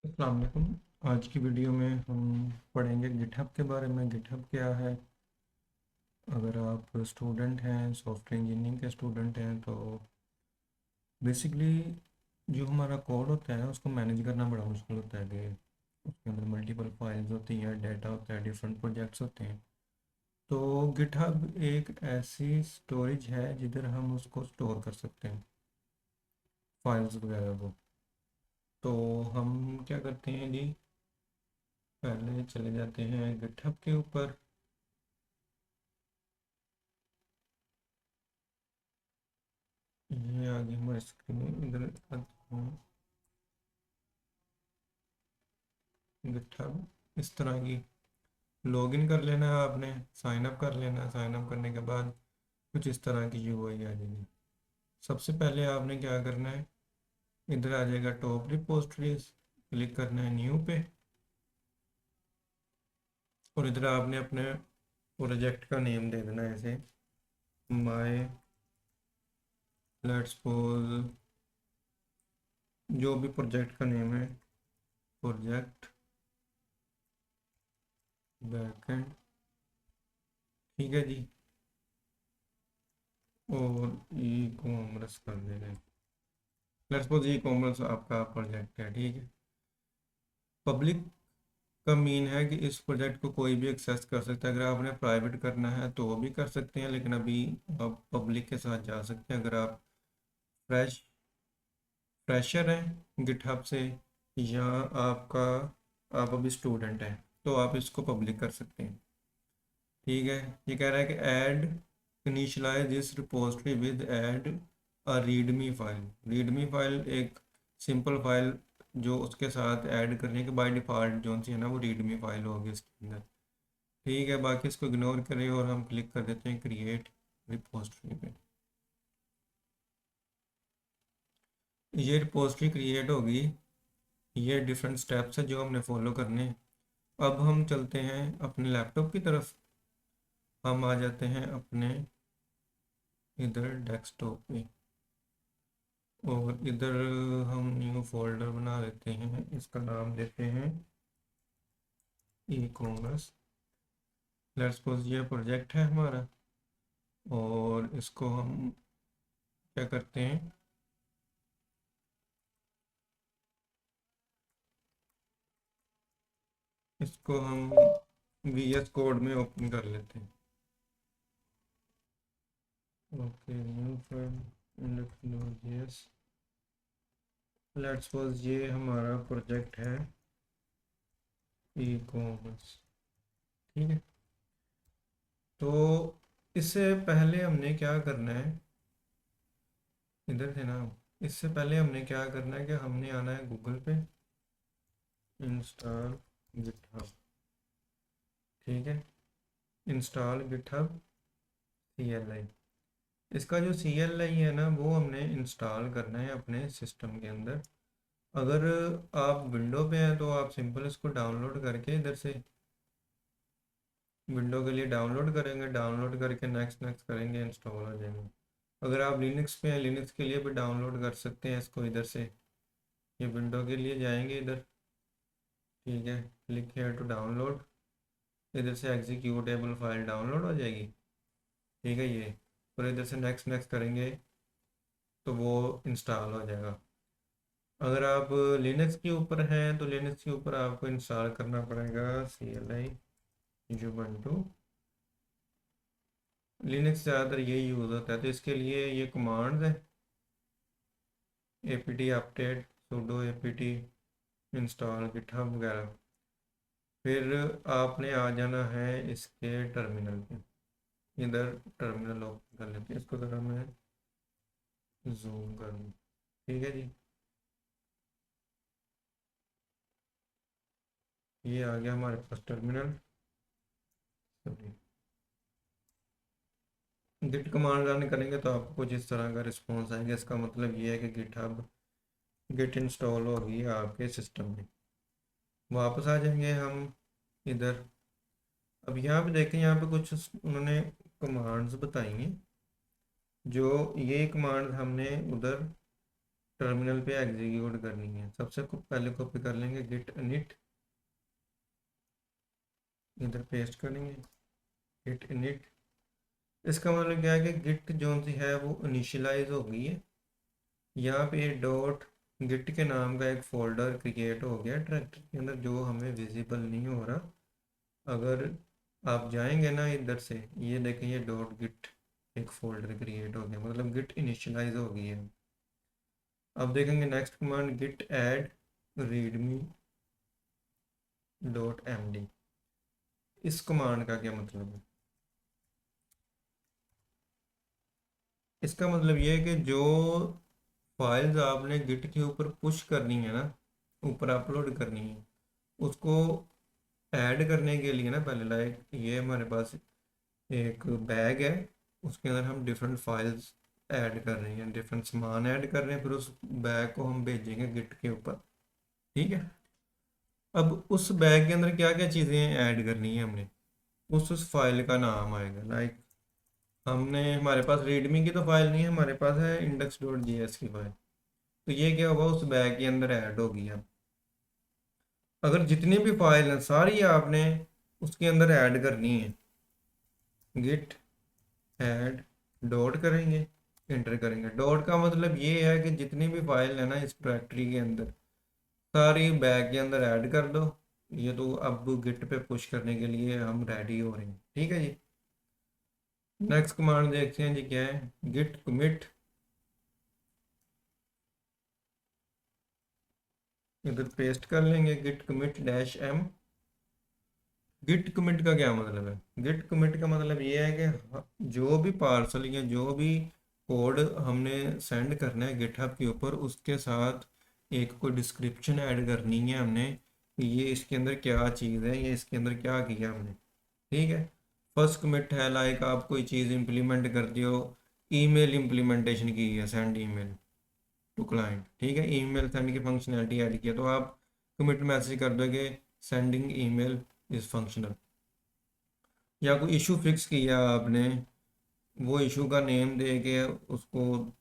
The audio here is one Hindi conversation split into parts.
अस्सलाम वालेकुम। आज की वीडियो में हम पढ़ेंगे गिटहब के बारे में। गिटहब क्या है? अगर आप स्टूडेंट हैं, सॉफ्टवेयर इंजीनियरिंग के स्टूडेंट हैं, तो बेसिकली जो हमारा कोड होता है उसको मैनेज करना बड़ा मुश्किल होता है कि उसके अंदर मल्टीपल फाइल्स होती हैं, डाटा होता है, डिफरेंट प्रोजेक्ट्स होते हैं। तो गिटहब एक ऐसी स्टोरेज है जिधर हम उसको स्टोर कर सकते हैं, फाइल्स वगैरह को। तो हम क्या करते हैं जी, पहले चले जाते हैं गिटहब के ऊपर। ये आगे हमारी स्क्रीन इधर गिटहब इस तरह की लॉगिन कर लेना है आपने, साइन अप कर लेना है। साइन अप करने के बाद कुछ इस तरह की यूआई आ जाएगी। सबसे पहले आपने क्या करना है, इधर आ जाएगा टॉप रिपोजिटरीज, क्लिक करना है न्यू पे। और इधर आपने अपने प्रोजेक्ट का नेम दे देना है, ऐसे माय लेट्स सपोज, जो भी प्रोजेक्ट का नेम है, प्रोजेक्ट बैकएंड। ठीक है जी। और ई कॉमर्स कर देना है। लेट्स सपोज ई कॉमर्स आपका प्रोजेक्ट है, ठीक है। पब्लिक का मीन है कि इस प्रोजेक्ट को कोई भी एक्सेस कर सकता है। अगर आपने प्राइवेट करना है तो वो भी कर सकते हैं, लेकिन अभी आप पब्लिक के साथ जा सकते हैं। अगर आप फ्रेश फ्रेशर हैं गिटहब से, या आपका आप अभी स्टूडेंट हैं, तो आप इसको पब्लिक कर सकते हैं। ठीक है। ये कह रहा है कि add initialize this repository with add a readme file. Readme file एक सिंपल फाइल जो उसके साथ ऐड करने के बाय डिफ़ॉल्ट जो सी है ना, वो रीडमी फाइल होगी इसके अंदर। ठीक है, बाकी इसको इग्नोर करें और हम क्लिक कर देते हैं क्रिएट रिपोजिटरी पे। ये रिपोजिटरी क्रिएट होगी। ये डिफरेंट स्टेप्स है जो हमने फॉलो करने हैं। अब हम चलते हैं अपने लैपटॉप की तरफ। हम आ जाते हैं अपने इधर डेस्कटॉप पे, और इधर हम न्यू फोल्डर बना लेते हैं। इसका नाम देते हैं ई कॉमर्स। लेट्स सपोज ये प्रोजेक्ट है हमारा, और इसको हम क्या करते हैं, इसको हम VS कोड में ओपन कर लेते हैं। Okay, new file index. Let's suppose ये हमारा प्रोजेक्ट है ई कॉमर्स। ठीक है। तो इससे पहले हमने क्या करना है, इधर थे ना। इससे पहले हमने क्या करना है कि हमने आना है गूगल पे, इंस्टॉल गिटहब। ठीक है, इंस्टॉल गिटहब CLI। इसका जो CLI है ना, वो हमने इंस्टॉल करना है अपने सिस्टम के अंदर। अगर आप विंडो पे हैं तो आप सिंपल इसको डाउनलोड करके इधर से विंडो के लिए डाउनलोड करेंगे, डाउनलोड करके नेक्स्ट नेक्स्ट करेंगे, इंस्टॉल हो जाएंगे। अगर आप लिनक्स पे हैं, लिनक्स के लिए भी डाउनलोड कर सकते हैं इसको इधर से। ये विंडो के लिए जाएंगे इधर। ठीक है, क्लिक हेयर टू डाउनलोड। इधर से एग्जीक्यूटेबल फाइल डाउनलोड हो जाएगी। ठीक है ये। और इधर से नेक्स्ट नेक्स्ट करेंगे तो वो इंस्टॉल हो जाएगा। अगर आप लिनक्स के ऊपर हैं तो लिनक्स के ऊपर आपको इंस्टॉल करना पड़ेगा CLI Ubuntu। लिनक्स ज़्यादातर यही यूज़ होता है, तो इसके लिए ये कमांड्स है, apt update, sudo apt install GitHub वगैरह। फिर आपने आ जाना है इसके टर्मिनल पे। इधर टर्मिनल ओपन कर लेते हैं, इसको ज़रा मैं जूम कर लूँ। ठीक है जी। ये आ गया हमारे पास टर्मिनल। गिट कमांड रन करेंगे तो आपको कुछ इस तरह का रिस्पॉन्स आएगा। इसका मतलब ये है कि गिटहब गिट इंस्टॉल होगी आपके सिस्टम में। वापस आ जाएंगे हम इधर। अब यहाँ पे देखें, यहाँ पे कुछ उन्होंने कमांड्स बताई हैं। जो ये कमांड हमने उधर टर्मिनल पे एग्जीक्यूट करनी है। सबसे पहले कॉपी कर लेंगे गिट इनिट, इधर पेस्ट करेंगे गिट इनिट। इसका मतलब क्या है कि गिट जो सी है वो इनिशियलाइज हो गई है। यहाँ पे डॉट गिट के नाम का एक फोल्डर क्रिएट हो गया ट्रैक्टर के अंदर, जो हमें विजिबल नहीं हो रहा। अगर आप जाएंगे ना इधर से, ये देखें ये डॉट गिट एक फोल्डर क्रिएट हो गया, मतलब गिट इनिशियलाइज हो गई है। अब देखेंगे next command git add readme dot M D. इस कमांड का क्या मतलब है? इसका मतलब ये है कि जो फाइल्स आपने गिट के ऊपर पुश करनी है ना, ऊपर अपलोड करनी है, उसको ऐड करने के लिए ना, पहले लाइक ये हमारे पास एक बैग है, उसके अंदर हम डिफरेंट फाइल्स ऐड कर रहे हैं, डिफरेंट सामान ऐड कर रहे हैं, फिर उस बैग को हम भेजेंगे गिट के ऊपर। ठीक है। अब उस बैग के अंदर क्या क्या चीज़ें ऐड करनी है हमने, उस फाइल का नाम आएगा। लाइक हमने, हमारे पास रीडमी की तो फाइल नहीं है, हमारे पास है इंडेक्स डॉट जी एस की फाइल। तो ये क्या होगा, उस बैग के अंदर ऐड होगी। अब अगर जितनी भी फाइल हैं सारी आपने उसके अंदर ऐड करनी है, गिट ऐड डॉट करेंगे, इंटर करेंगे। डॉट का मतलब ये है कि जितनी भी फाइल है ना इस डायरेक्टरी के अंदर, सारी बैग के अंदर ऐड कर दो। ये तो अब गिट पे पुश करने के लिए हम रेडी हो रहे हैं। ठीक है जी। नेक्स्ट कमांड देखते हैं जी, क्या है गिट कमिट। इधर पेस्ट कर लेंगे git commit dash M. Git commit का क्या मतलब है? गिट कमिट का मतलब ये है कि जो भी पार्सल या जो भी कोड हमने सेंड करना है गिटहब के ऊपर, उसके साथ एक कोई डिस्क्रिप्शन ऐड करनी है हमने कि ये इसके अंदर क्या चीज़ है, ये इसके अंदर क्या किया हमने। ठीक है। फर्स्ट कमिट है लाइक आप कोई चीज़ इम्प्लीमेंट करते हो, ईमेल इम्प्लीमेंटेशन की है, सेंड ईमेल टू क्लाइंट। ठीक है, ईमेल सेंड की फंक्शनैलिटी ऐड किया तो आप कमिट मैसेज कर दोगे सेंडिंग ईमेल इज फंक्शनल। या कोई इशू फिक्स किया आपने, वो इशू का नेम दे के उसको,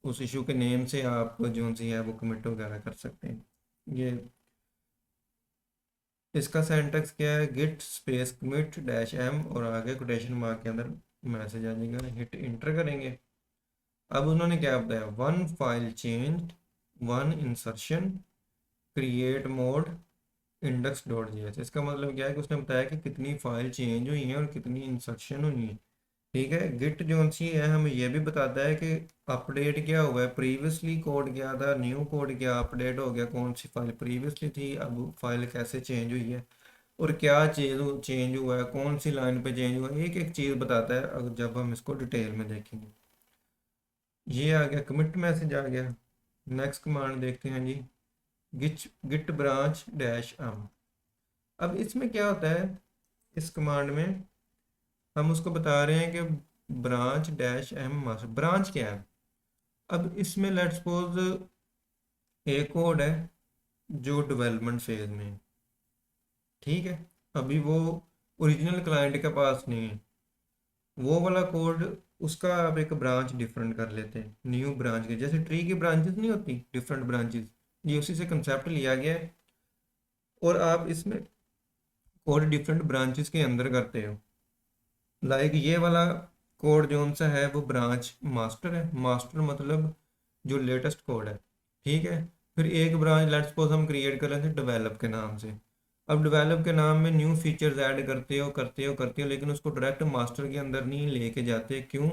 उस इशू के नेम से आप जो सी है वो कमिट वगैरह कर सकते हैं। ये इसका सिंटैक्स क्या है, git space commit dash M और आगे कोटेशन मार्क के अंदर मैसेज आ जाएगा, हिट इंटर करेंगे। अब उन्होंने क्या बताया, one file change, one insertion, create mode, index dot GS. इसका मतलब क्या है कि उसने बताया कि कितनी फाइल चेंज हुई हैं और कितनी इंसर्शन हुई हैं। ठीक है। गिट जो सी है हमें यह भी बताता है कि अपडेट क्या हुआ है, प्रीवियसली कोड क्या था, न्यू कोड क्या अपडेट हो गया, कौन सी फाइल प्रीवियसली थी अब फाइल कैसे चेंज हुई है, और क्या चीज़ चेंज हुआ है, कौन सी लाइन पे चेंज हुआ है, एक एक चीज़ बताता है अगर जब हम इसको डिटेल में देखेंगे। ये आ गया कमिट मैसेज आ गया। नेक्स्ट कमांड देखते हैं जी, गिट गिट ब्रांच डैश अम। अब इसमें क्या होता है, इस कमांड में हम उसको बता रहे हैं कि branch dash M master, branch क्या है। अब इसमें लेट्स सपोज एक कोड है जो डेवलपमेंट फेज में है। ठीक है। अभी वो ओरिजिनल क्लाइंट के पास नहीं है, वो वाला कोड, उसका आप एक ब्रांच डिफरेंट कर लेते हैं, न्यू ब्रांच के जैसे ट्री की ब्रांचेस नहीं होती, डिफरेंट ब्रांचेस, ये उसी से कंसेप्ट लिया गया है। और आप इसमें कोड डिफरेंट ब्रांचेस के अंदर करते हो। लाइक ये वाला कोड जो सा है वो ब्रांच मास्टर है, मास्टर मतलब जो लेटेस्ट कोड है। ठीक है। फिर एक ब्रांच लेट्स सपोज हम क्रिएट कर रहे थे डेवलप के नाम से। अब डेवलप के नाम में न्यू फीचर्स ऐड करते हो करते हो करते हो, लेकिन उसको डायरेक्ट मास्टर के अंदर नहीं लेके जाते। क्यों?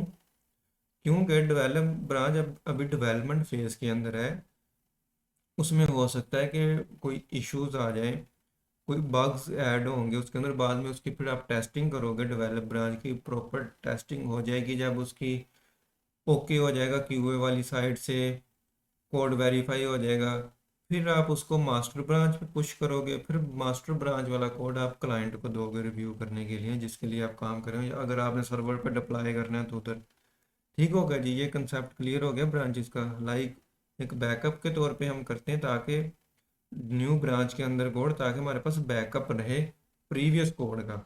क्योंकि डेवलप ब्रांच अब अभी डेवलपमेंट फेज के अंदर है, उसमें हो सकता है कि कोई इश्यूज आ जाए, कोई बग्स ऐड होंगे उसके अंदर, बाद में उसकी फिर आप टेस्टिंग करोगे, डेवलप ब्रांच की प्रॉपर टेस्टिंग हो जाएगी, जब उसकी ओके हो जाएगा क्यूए वाली साइड से, कोड वेरीफाई हो जाएगा, फिर आप उसको मास्टर ब्रांच पे पुश करोगे, फिर मास्टर ब्रांच वाला कोड आप क्लाइंट को दोगे रिव्यू करने के लिए, जिसके लिए आप काम करें, या अगर आपने सर्वर पे डिप्लॉय करना है तो उधर। ठीक होगा जी, ये कंसेप्ट क्लियर हो गया ब्रांचेस का। लाइक एक बैकअप के तौर पे हम करते हैं ताकि न्यू ब्रांच के अंदर कोड, ताकि हमारे पास बैकअप रहे प्रीवियस कोड का।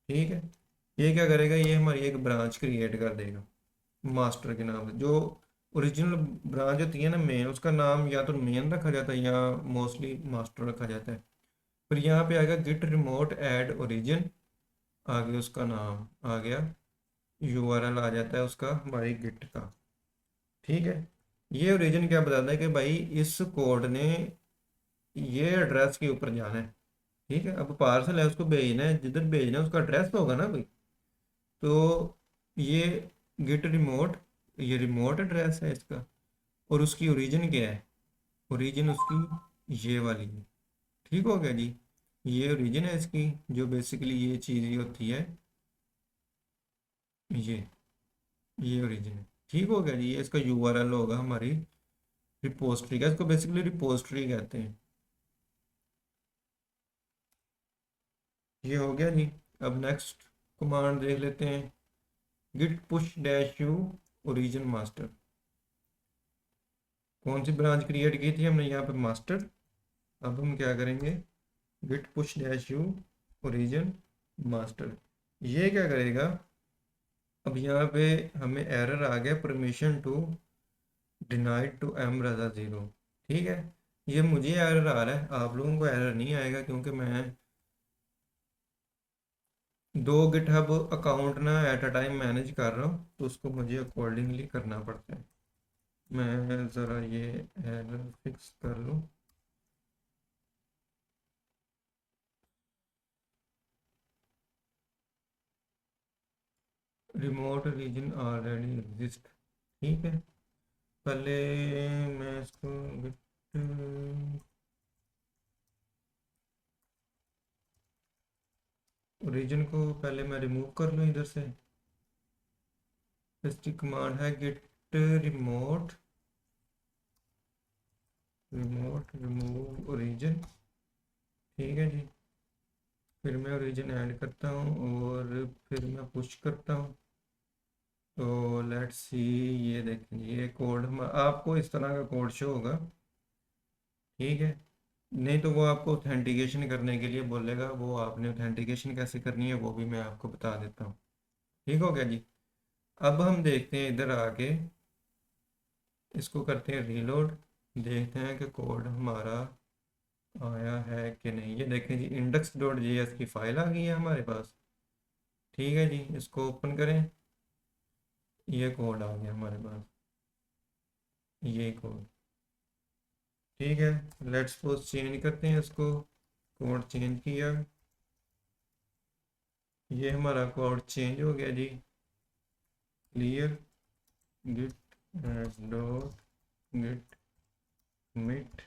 ठीक है। ये क्या करेगा, ये हमारी एक ब्रांच क्रिएट कर देगा मास्टर के नाम से, जो ओरिजिनल ब्रांच होती है ना मेन, उसका नाम या तो मेन रखा जाता है या मोस्टली मास्टर रखा जाता है। फिर यहाँ पे आएगा गिट रिमोट ऐड ओरिजिन, आगे उसका नाम आ गया, यूआरएल आ जाता है उसका भाई गिट का। ठीक है, ये ओरिजिन क्या बताता है कि भाई इस कोड ने ये एड्रेस के ऊपर जाना है। ठीक है, अब पार्सल है उसको भेजना है, जिधर भेजना है उसका एड्रेस तो होगा ना कोई। तो ये गिट रिमोट, ये रिमोट एड्रेस है इसका। और उसकी ओरिजिन क्या है, ओरिजिन उसकी ये वाली है। ठीक हो गया जी, ये ओरिजिन है इसकी, जो बेसिकली ये चीज़ ही होती है, ये ये ओरिजिन है। ठीक हो गया जी, ये इसका यूआरएल होगा हमारी रिपोजिटरी का, इसको बेसिकली रिपोजिटरी कहते हैं। ये हो गया जी। अब नेक्स्ट कमांड देख लेते हैं, git push dash U origin master. कौन सी ब्रांच क्रिएट की थी हमने यहाँ पे, मास्टर। अब हम क्या करेंगे, git push dash U origin master. ये क्या करेगा, अब यहाँ पे हमें एरर आ गया, permission to denied to M Raja zero. ठीक है, ये मुझे एरर आ रहा है, आप लोगों को एरर नहीं आएगा, क्योंकि मैं दो गिटहब अकाउंट ना एट अ टाइम मैनेज कर रहा हूँ, तो उसको मुझे अकॉर्डिंगली करना पड़ता है। मैं ज़रा ये एरर फिक्स कर लूँ। Remote region already exist. ठीक है, पहले मैं इसको गिट रीजन को पहले मैं रिमूव कर लूँ इधर से। इसकी कमांड है git remote remote remove origin. ठीक है जी, फिर मैं ओरिजिन ऐड करता हूँ और फिर मैं पुश करता हूँ। तो लेट्स सी, ये देखें ये कोड आपको इस तरह का कोड शो होगा। ठीक है, नहीं तो वो आपको ऑथेंटिकेशन करने के लिए बोलेगा, वो आपने ऑथेंटिकेशन कैसे करनी है वो भी मैं आपको बता देता हूँ। ठीक हो गया जी। अब हम देखते हैं इधर आके, इसको करते हैं रीलोड, देखते हैं कि कोड हमारा आया है कि नहीं। ये देखें जी, इंडेक्स डॉट जेएस की फाइल आ गई है हमारे पास। ठीक है जी, इसको ओपन करें, ये कोड आ गया हमारे पास, ये कोड। ठीक है, लेट्स सपोज चेंज करते हैं इसको, कोड चेंज किया, ये हमारा कोड चेंज हो गया जी। क्लियर गिट डॉट गिट मिट।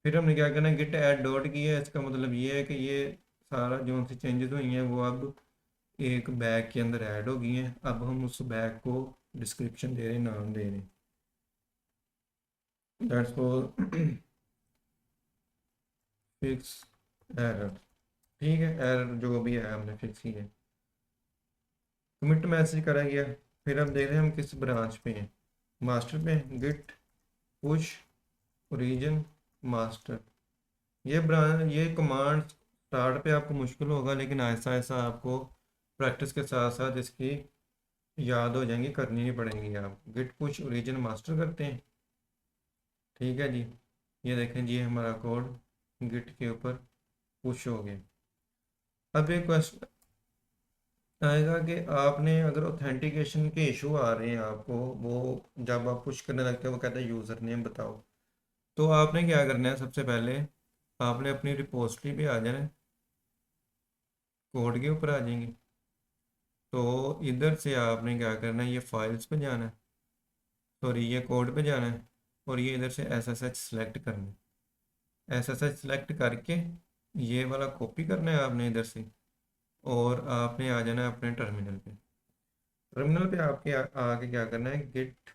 फिर हमने क्या करना है, गिट ऐड डॉट किया है, इसका मतलब ये है कि ये सारा जो सी चेंजेस हुई हैं वो अब एक बैग के अंदर ऐड हो गई हैं। अब हम उस बैग को डिस्क्रिप्शन दे रहे हैं, नाम दे रहे हैं, दैट्स फॉर फिक्स एरर। ठीक है, एरर जो भी है हमने फिक्स की है, कमिट मैसेज करा गया। फिर अब देख रहे हैं हम किस ब्रांच पे हैं, मास्टर पे गिट पुश ओरिजिन मास्टर। ये ब्रांच, ये कमांड स्टार्ट पे आपको मुश्किल होगा, लेकिन ऐसा ऐसा आपको प्रैक्टिस के साथ साथ इसकी याद हो जाएंगी, करनी नहीं पड़ेंगी। आप गिट पुश ओरिजिन मास्टर करते हैं। ठीक है जी, ये देखें जी हमारा कोड गिट के ऊपर पुश हो गया। अब एक क्वेश्चन आएगा कि आपने अगर ऑथेंटिकेशन के इशू आ रहे हैं आपको, वो जब आप पुश करने लगते हैं वो कहता है यूज़र नेम बताओ, तो आपने क्या करना है, सबसे पहले आपने अपनी रिपोजिटरी पे आ जाना है, कोड के ऊपर आ जाएंगे। तो इधर से आपने क्या करना है, ये फाइल्स पे जाना है, सॉरी ये कोड पे जाना है, और ये इधर से एस एस एच सेलेक्ट करना है। एस एस एच सेलेक्ट करके ये वाला कॉपी करना है आपने इधर से, और आपने आ जाना है अपने टर्मिनल पे। टर्मिनल पे आपके आके क्या करना है, गिट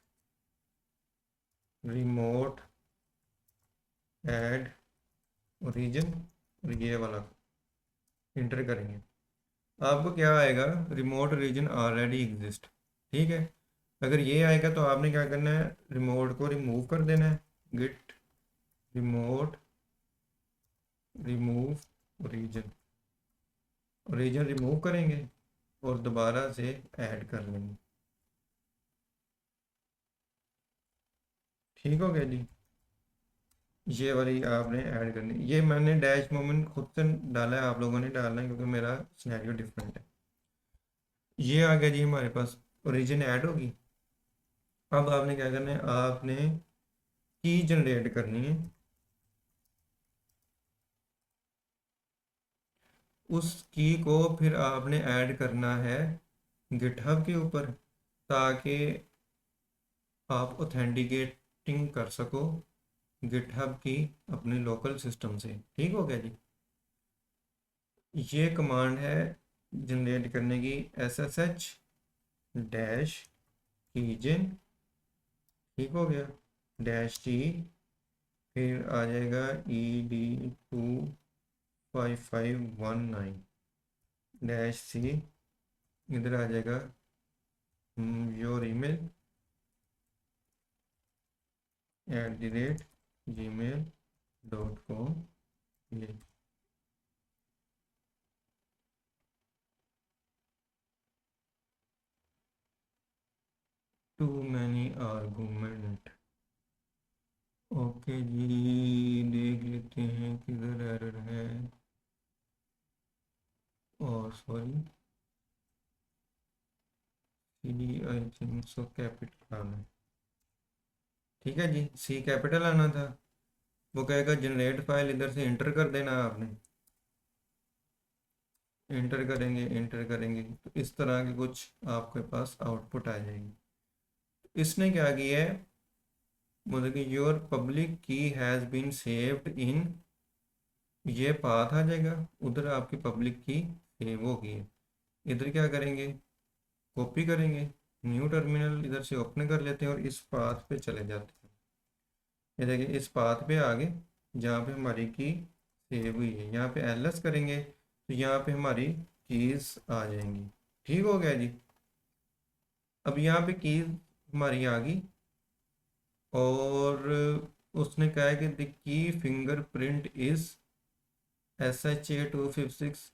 रिमोट ऐड ओरिजिन, और ये वाला इंटर करेंगे। आपको क्या आएगा, रिमोट रीजन ऑलरेडी एग्जिस्ट। ठीक है, अगर ये आएगा तो आपने क्या करना है, रिमोट को रिमूव कर देना है, git remote remove region, region remove करेंगे और दोबारा से ऐड कर लेंगे। ठीक हो गया जी। ये वाली आपने ऐड करनी, ये मैंने डैश मोमेंट खुद से डाला है, आप लोगों ने डालना है क्योंकि मेरा सिनेरियो डिफरेंट है। ये आ गया जी हमारे पास, ओरिजिन ऐड होगी। अब आपने क्या करना है, आपने की जनरेट करनी है। उस की को फिर आपने ऐड करना है गिटहब के ऊपर, ताकि आप ऑथेंटिकेटिंग कर सको गिटहब की अपने लोकल सिस्टम से। ठीक हो गया जी। ये कमांड है जनरेट करने की, SSH डैश कीजिन। ठीक हो गया, डैश टी, फिर आ जाएगा ED25519 डैश सी, इधर आ जाएगा योर ईमेल @gmail.com। ये टू मैनी आर्गूमेंट। ओके जी, देख लेते हैं किधर एरर है। और sorry, see I think so capital आना है। ठीक है जी, सी कैपिटल आना था। वो कहेगा जनरेट फाइल, इधर से इंटर कर देना आपने। इंटर करेंगे तो इस तरह के कुछ आपके पास आउटपुट आ जाएगी। इसने क्या किया है, मतलब कि योर पब्लिक की हैज़ बीन सेव्ड इन, ये पाथ आ जाएगा, उधर आपकी पब्लिक की सेव होगी है। इधर क्या करेंगे, कॉपी करेंगे, न्यू टर्मिनल इधर से ओपन कर लेते हैं और इस पाथ पे चले जाते हैं। ये देखिए इस पाथ पे आगे, जहाँ पे हमारी की सेव हुई है, यहाँ पे एलएस करेंगे तो यहाँ पे हमारी कीज आ जाएंगी। ठीक हो गया जी। अब यहाँ पे कीज हमारी आ गई, और उसने कहा है कि the key fingerprint is SHA256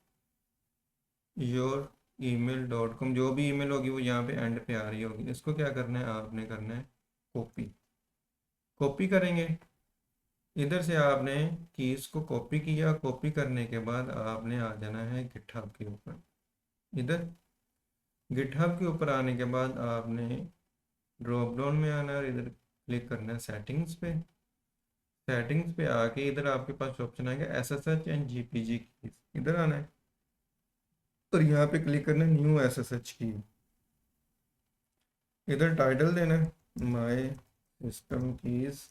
your email.com। जो भी ईमेल होगी वो यहाँ पे एंड पे आ रही होगी। इसको क्या करना है, आपने करना है कॉपी। कॉपी करेंगे, इधर से आपने कीज को कॉपी किया, कॉपी करने के बाद आपने आ जाना है गिटहब के ऊपर। इधर गिटहब के ऊपर आने के बाद आपने ड्रॉप डाउन में आना है और इधर क्लिक करना है सेटिंग्स पे। सेटिंग्स पे आके इधर आपके पास ऑप्शन आएगा SSH एंड GPG कीज, इधर आना है और यहाँ पे क्लिक करना है न्यू SSH की। इधर टाइटल देना है माय सिस्टम कीज,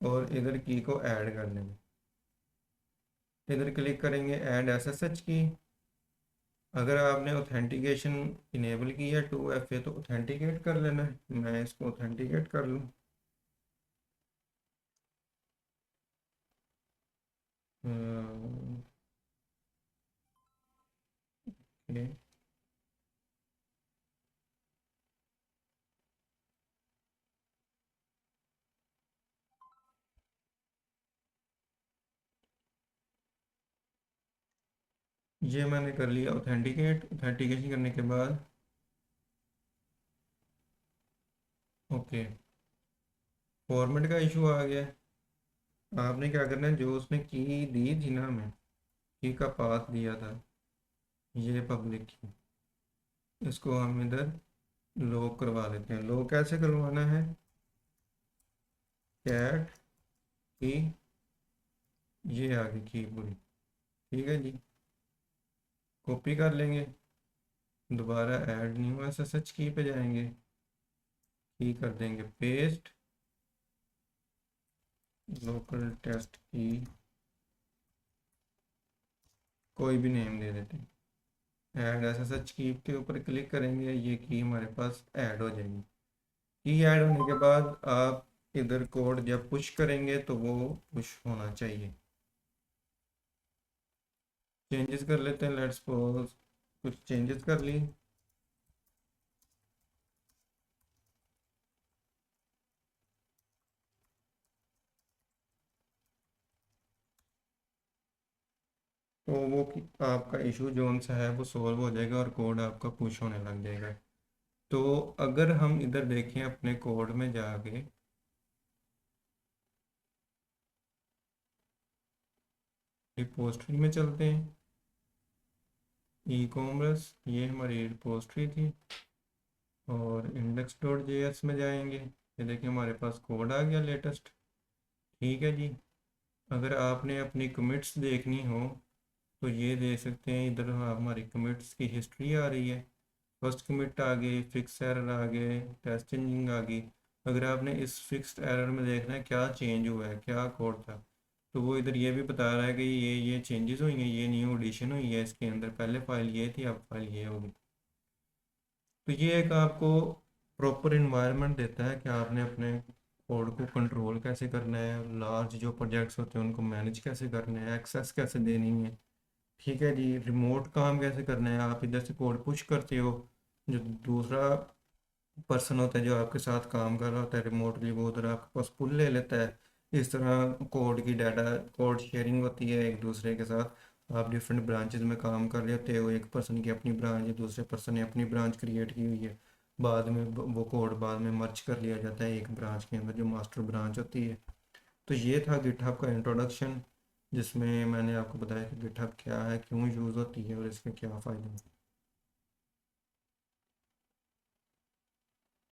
और इधर की को ऐड कर लेंगे। इधर क्लिक करेंगे ऐड SSH की। अगर आपने ऑथेंटिकेशन इनेबल की है 2FA तो ऑथेंटिकेट कर लेना है। मैं इसको ऑथेंटिकेट कर लूँ। ओके, ये मैंने कर लिया ऑथेंटिकेट। ऑथेंटिकेशन करने के बाद ओके, फॉर्मेट का इशू आ गया है। आपने क्या करना है, जो उसने की दी थी ना, हमें की का पाथ दिया था, ये पब्लिक की, इसको हम इधर लॉक करवा लेते हैं। लॉक कैसे करवाना है, कैट की, ये आ गई की पूरी। ठीक है जी, कॉपी कर लेंगे, दोबारा ऐड न्यू SSH की पे जाएंगे, की कर देंगे पेस्ट, लोकल टेस्ट की, कोई भी नेम दे देते हैं। ऐड SSH की के ऊपर क्लिक करेंगे, ये की हमारे पास ऐड हो जाएगी। की ऐड होने के बाद आप इधर कोड जब पुश करेंगे तो वो पुश होना चाहिए। चेंजेस कर लेते हैं, लेट्स सपोज कुछ चेंजेस कर ली। तो वो आपका इशू जोन सा है वो सॉल्व हो जाएगा और कोड आपका पुश होने लग जाएगा। तो अगर हम इधर देखें अपने कोड में जाके, रिपोजिटरी में चलते हैं। ई कॉमर्स, ये हमारी रिपोजिटरी थी, और index.js में जाएंगे। ये देखिए हमारे पास कोड आ गया लेटेस्ट। ठीक है जी। अगर आपने अपनी कमिट्स देखनी हो तो ये देख सकते हैं, इधर हमारी कमिट्स की हिस्ट्री आ रही है। फर्स्ट कमिट आ गई, फिक्स एरर आ गए, टेस्ट चेंजिंग आ गई। अगर आपने इस फिक्स्ड एरर में देखना है क्या चेंज हुआ है, क्या कोड था, तो वो इधर ये भी बता रहा है कि ये चेंजेस हुई हैं, ये न्यू एडिशन हुई है इसके अंदर, पहले फाइल ये थी अब फाइल ये होगी। तो ये एक आपको प्रॉपर इन्वायरमेंट देता है कि आपने अपने कोड को कंट्रोल कैसे करना है, लार्ज जो प्रोजेक्ट्स होते हैं उनको मैनेज कैसे करना है, एक्सेस कैसे देनी है। ठीक है जी। रिमोट काम कैसे करना है, आप इधर से कोड पुश करते हो, जो दूसरा पर्सन होता है जो आपके साथ काम कर रहा होता है रिमोटली, वो उधर आपके पास पुल ले लेता है। इस तरह कोड की डाटा कोड शेयरिंग होती है एक दूसरे के साथ। आप डिफरेंट ब्रांचेस में काम कर लेते हो, एक पर्सन की अपनी ब्रांच है, दूसरे पर्सन ने अपनी ब्रांच क्रिएट की हुई है, बाद में वो कोड बाद में मर्ज कर लिया जाता है एक ब्रांच के अंदर जो मास्टर ब्रांच होती है। तो ये था गिटहब का इंट्रोडक्शन, जिसमें मैंने आपको बताया कि गिटहब क्या है, क्यों यूज़ होती है और इसके क्या फ़ायदे हैं।